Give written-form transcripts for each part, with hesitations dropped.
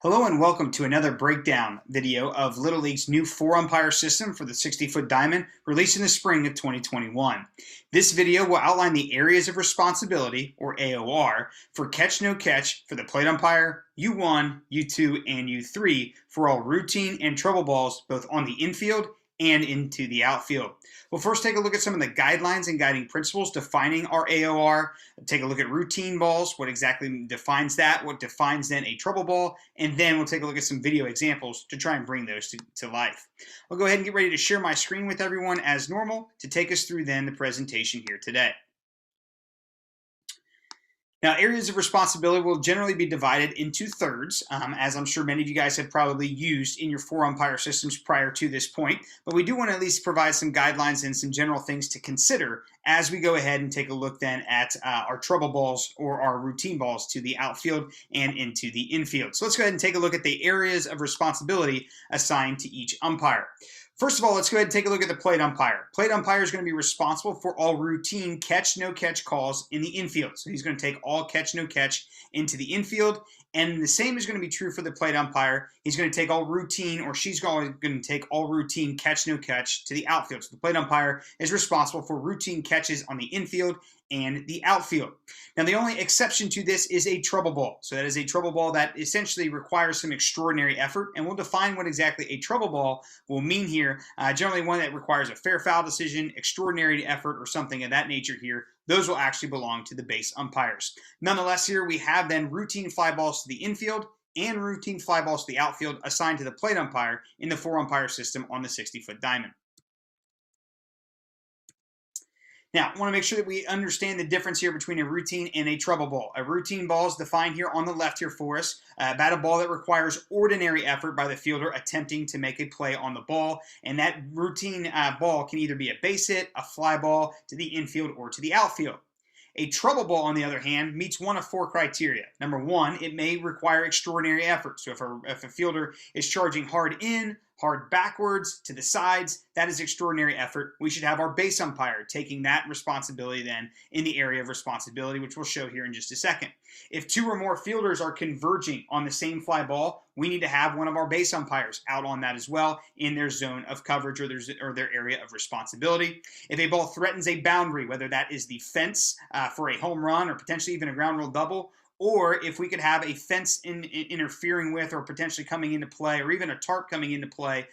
Hello and welcome to another breakdown video of Little League's new 4-umpire system for the 60-foot diamond released in the spring of 2021. This video will outline the areas of responsibility, or AOR, for catch-no-catch for the plate umpire, U1, U2, and U3 for all routine and trouble balls both on the infield and into the outfield. We'll first take a look at some of the guidelines and guiding principles defining our AOR, take a look at routine balls, what exactly defines that, what defines then a trouble ball, and then we'll take a look at some video examples to try and bring those to life. I'll go ahead and get ready to share my screen with everyone as normal to take us through then the presentation here today. Now, areas of responsibility will generally be divided into thirds, as I'm sure many of you guys have probably used in your 4-umpire systems prior to this point, but we do want to at least provide some guidelines and some general things to consider as we go ahead and take a look then at our trouble balls or our routine balls to the outfield and into the infield. So let's go ahead and take a look at the areas of responsibility assigned to each umpire. First of all, let's go ahead and take a look at the plate umpire. Plate umpire is going to be responsible for all routine catch-no-catch calls in the infield. So he's going to take all catch-no-catch into the infield. And the same is going to be true for the plate umpire. He's going to take all routine, or she's going to take all routine catch-no-catch to the outfield. So the plate umpire is responsible for routine catches on the infield and the outfield. Now, the only exception to this is a trouble ball. So that is a trouble ball that essentially requires some extraordinary effort, and we'll define what exactly a trouble ball will mean here. Generally one that requires a fair foul decision, extraordinary effort, or something of that nature here. Those will actually belong to the base umpires. Nonetheless, here we have then routine fly balls to the infield and routine fly balls to the outfield assigned to the plate umpire in the 4-umpire system on the 60-foot diamond. Now, I want to make sure that we understand the difference here between a routine and a trouble ball. A routine ball is defined here on the left here for us, about a ball that requires ordinary effort by the fielder attempting to make a play on the ball. And that routine ball can either be a base hit, a fly ball to the infield, or to the outfield. A trouble ball, on the other hand, meets one of four criteria. Number one, it may require extraordinary effort. So if a fielder is charging hard in, hard backwards, to the sides, that is extraordinary effort. We should have our base umpire taking that responsibility then in the area of responsibility, which we'll show here in just a second. If two or more fielders are converging on the same fly ball, we need to have one of our base umpires out on that as well in their zone of coverage or their area of responsibility. If a ball threatens a boundary, whether that is the fence for a home run or potentially even a ground rule double, or if we could have a fence interfering with or potentially coming into play, or even a tarp coming into play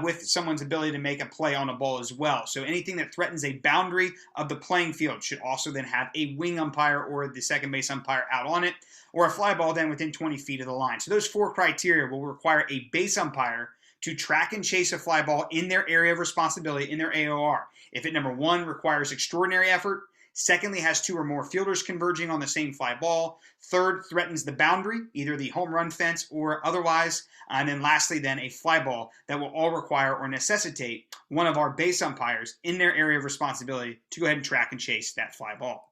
with someone's ability to make a play on a ball as well. So anything that threatens a boundary of the playing field should also then have a wing umpire or the second base umpire out on it, or a fly ball then within 20 feet of the line. So those four criteria will require a base umpire to track and chase a fly ball in their area of responsibility, in their AOR. If it, number one, requires extraordinary effort, secondly, has two or more fielders converging on the same fly ball, third, threatens the boundary, either the home run fence or otherwise, and then lastly, then a fly ball that will all require or necessitate one of our base umpires in their area of responsibility to go ahead and track and chase that fly ball.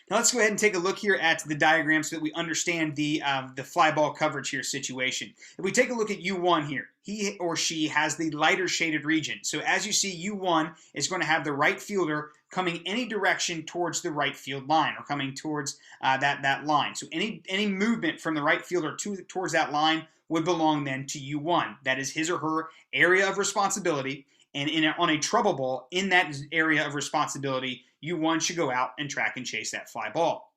Now let's go ahead and take a look here at the diagram so that we understand the fly ball coverage here situation. If we take a look at U1 here, he or she has the lighter shaded region. So as you see, U1 is going to have the right fielder coming any direction towards the right field line, or coming towards that line. So any movement from the right fielder towards that line would belong then to U1. That is his or her area of responsibility. And on a trouble ball, in that area of responsibility, U1 should go out and track and chase that fly ball.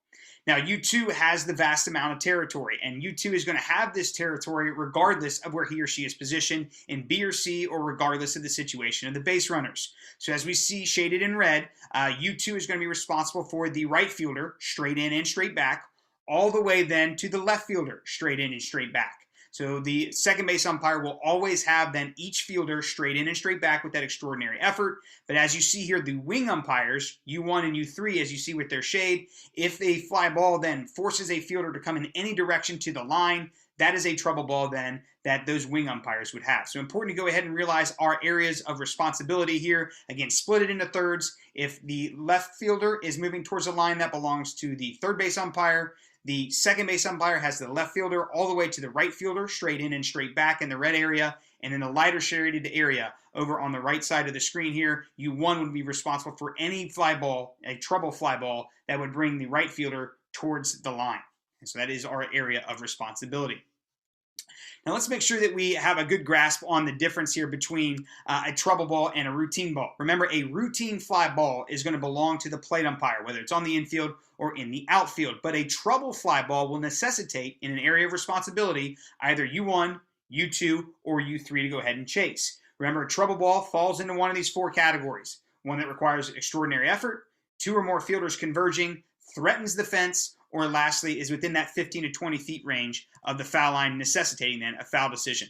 Now, U2 has the vast amount of territory, and U2 is going to have this territory regardless of where he or she is positioned in B or C, or regardless of the situation of the base runners. So as we see shaded in red, U2 is going to be responsible for the right fielder, straight in and straight back, all the way then to the left fielder, straight in and straight back. So the second base umpire will always have then each fielder straight in and straight back with that extraordinary effort. But as you see here, the wing umpires, U1 and U3, as you see with their shade, if a fly ball then forces a fielder to come in any direction to the line, that is a trouble ball then that those wing umpires would have. So important to go ahead and realize our areas of responsibility here. Again, split it into thirds. If the left fielder is moving towards a line, that belongs to the third base umpire. The second base umpire has the left fielder all the way to the right fielder, straight in and straight back in the red area. And then the lighter shaded area over on the right side of the screen here, U1 would be responsible for any fly ball, a trouble fly ball, that would bring the right fielder towards the line. And so that is our area of responsibility. Now let's make sure that we have a good grasp on the difference here between a trouble ball and a routine ball. Remember, a routine fly ball is going to belong to the plate umpire, whether it's on the infield or in the outfield. But a trouble fly ball will necessitate, in an area of responsibility, either U1, U2, or U3 to go ahead and chase. Remember, a trouble ball falls into one of these four categories. One that requires extraordinary effort, two or more fielders converging, threatens the fence, or lastly is within that 15 to 20 feet range of the foul line, necessitating then a foul decision.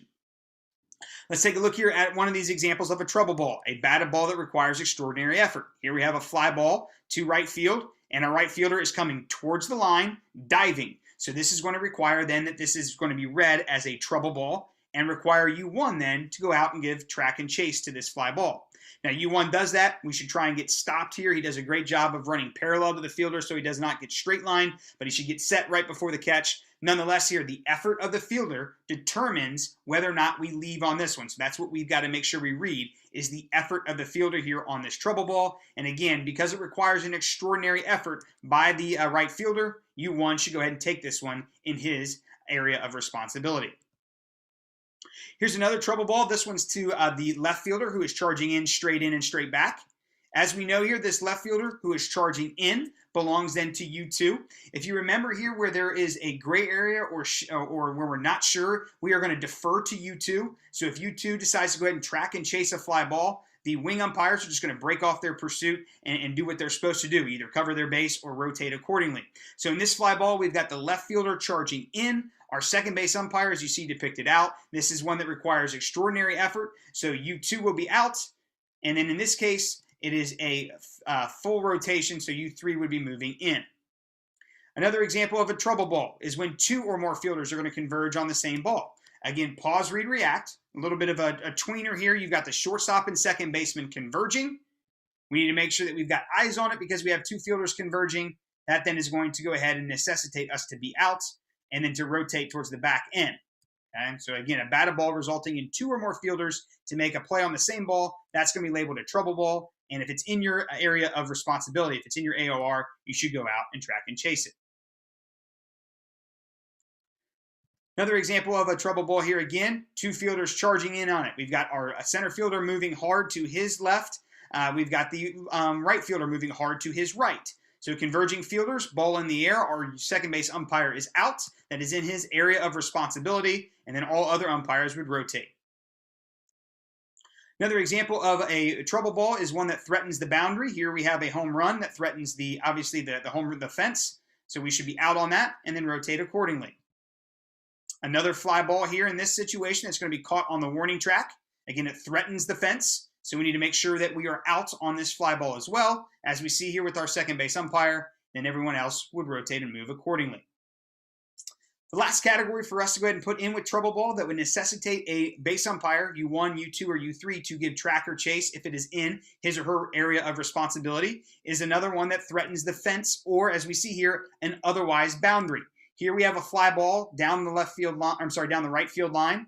Let's take a look here at one of these examples of a trouble ball, a batted ball that requires extraordinary effort. Here we have a fly ball to right field, and a right fielder is coming towards the line, diving. So this is going to require then that this is going to be read as a trouble ball and require U1 then to go out and give track and chase to this fly ball. Now, U1 does that. We should try and get stopped here. He does a great job of running parallel to the fielder so he does not get straight line, but he should get set right before the catch. Nonetheless, here, the effort of the fielder determines whether or not we leave on this one. So that's what we've got to make sure we read, is the effort of the fielder here on this trouble ball. And again, because it requires an extraordinary effort by the right fielder, U1 should go ahead and take this one in his area of responsibility. Here's another trouble ball. This one's to the left fielder who is charging in and straight back. As we know here, this left fielder who is charging in belongs then to U2. If you remember here where there is a gray area or where we're not sure, we are going to defer to U2. So if U2 decides to go ahead and track and chase a fly ball, the wing umpires are just going to break off their pursuit and do what they're supposed to do, either cover their base or rotate accordingly. So in this fly ball, we've got the left fielder charging in. Our second base umpire, as you see depicted out, this is one that requires extraordinary effort, so U2 will be out. And then in this case, it is a full rotation, so U3 would be moving in. Another example of a trouble ball is when two or more fielders are going to converge on the same ball. Again, pause, read, react. A little bit of a tweener here. You've got the shortstop and second baseman converging. We need to make sure that we've got eyes on it because we have two fielders converging. That then is going to go ahead and necessitate us to be out and then to rotate towards the back end. Okay? So again, a batted ball resulting in two or more fielders to make a play on the same ball, that's going to be labeled a trouble ball. And if it's in your area of responsibility, if it's in your AOR, you should go out and track and chase it. Another example of a trouble ball here again, two fielders charging in on it. We've got our center fielder moving hard to his left. We've got the right fielder moving hard to his right. So converging fielders, ball in the air, our second base umpire is out. That is in his area of responsibility, and then all other umpires would rotate. Another example of a trouble ball is one that threatens the boundary. Here we have a home run that threatens obviously the fence. So we should be out on that and then rotate accordingly. Another fly ball here in this situation that's going to be caught on the warning track. Again, it threatens the fence. So we need to make sure that we are out on this fly ball as well. As we see here with our second base umpire, then everyone else would rotate and move accordingly. The last category for us to go ahead and put in with trouble ball that would necessitate a base umpire, U1, U2, or U3, to give track or chase if it is in his or her area of responsibility, is another one that threatens the fence or, as we see here, an otherwise boundary. Here we have a fly ball down the down the right field line.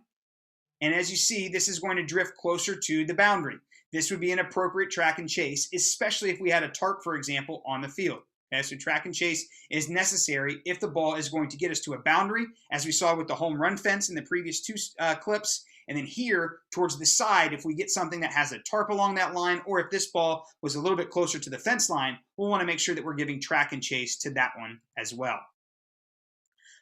And as you see, this is going to drift closer to the boundary. This would be an appropriate track and chase, especially if we had a tarp, for example, on the field. Okay, so track and chase is necessary if the ball is going to get us to a boundary, as we saw with the home run fence in the previous two clips. And then here, towards the side, if we get something that has a tarp along that line, or if this ball was a little bit closer to the fence line, we'll want to make sure that we're giving track and chase to that one as well.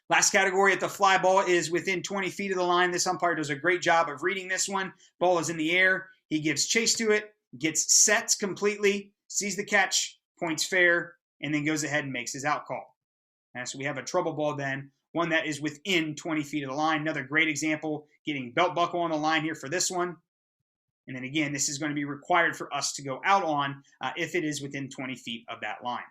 Last category at the fly ball is within 20 feet of the line. This umpire does a great job of reading this one. Ball is in the air. He gives chase to it, gets set completely, sees the catch, points fair, and then goes ahead and makes his out call. And so we have a trouble ball then, one that is within 20 feet of the line. Another great example, getting belt buckle on the line here for this one. And then again, this is going to be required for us to go out on if it is within 20 feet of that line.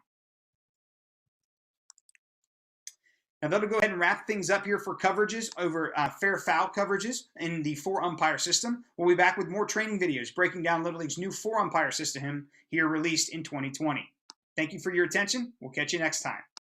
Now that'll go ahead and wrap things up here for coverages over fair foul coverages in the 4-umpire system. We'll be back with more training videos breaking down Little League's new 4-umpire system here released in 2020. Thank you for your attention. We'll catch you next time.